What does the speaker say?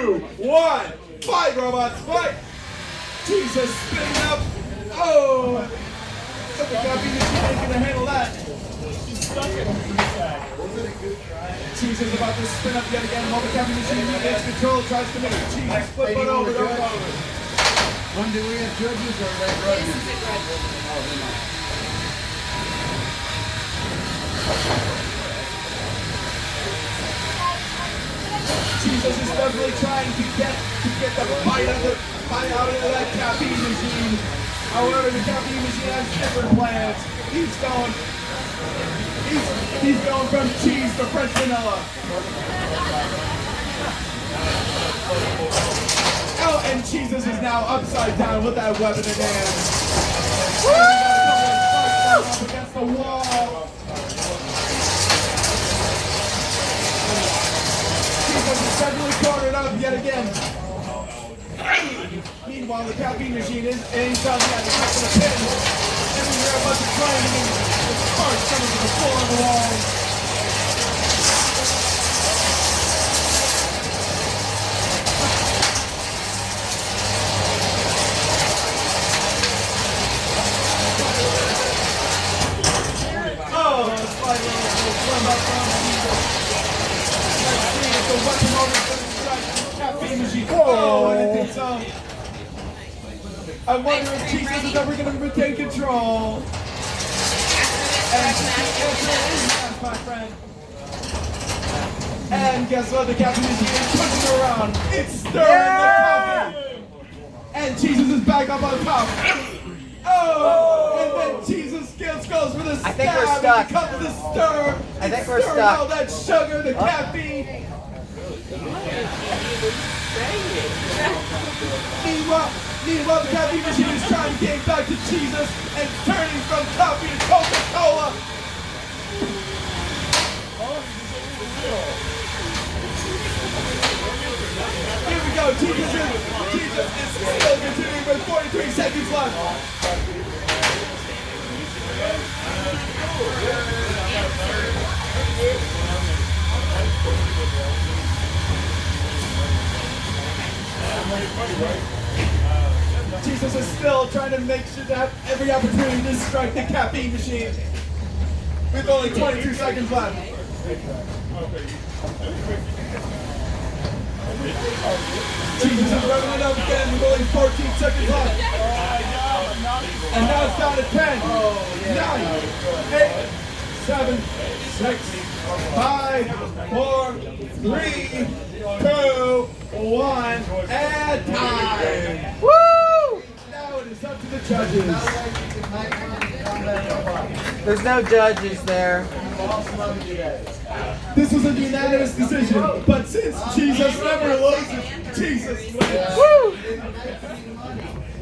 2, 1. Fight, robots, fight! Jesus spinning up. Oh! But the caffeine machine ain't gonna handle that. Cheesus about to spin up yet again while the caffeine machine regains control, tries to make Cheesus flip it over. Don't bother. When do we have judges or are they grudges? Cheesus is definitely trying to get the bite out of that caffeine machine. However, the caffeine machine has different plans. He's going from cheese to French vanilla. Oh, and Cheesus is now upside down with that weapon in hand. Woo! Up against the wall. Cheesus is definitely cornered up yet again. Meanwhile, the caffeine machine ain't done yet. It's not gonna pin. And we hear a bunch of clanging and sparks coming to the floor of the wall. Oh, the spider will swim up from Let's see if the weapon motor is going to strike the caffeine machine. Oh, and it did so. I wonder if Cheesus is ever going to retain control. And the answer is yes, my friend. And guess what? The caffeine machine is pushing around. It's stirring the coffee. And Cheesus is back up on top. Oh! And then Cheesus goes for the stab. I think we're stuck. It becomes the stir. I think we're stuck. All that sugar, the caffeine. Meanwhile, the caffeine machine is trying to get back to Cheesus and turning from coffee to Coca-Cola. Here we go. Cheesus is still continuing with 43 seconds left. Cheesus is still trying to make sure to have every opportunity to strike the caffeine machine. With only 22 seconds left. Cheesus is running it up again with only 14 seconds left. And now it's down to 10, 9, 8, 7, 6, 5, 4, 3, 2, 1, and time! Woo! Now it is up to the judges. There's no judges there. This was a unanimous decision, but since Cheesus never loses, Cheesus wins. Woo!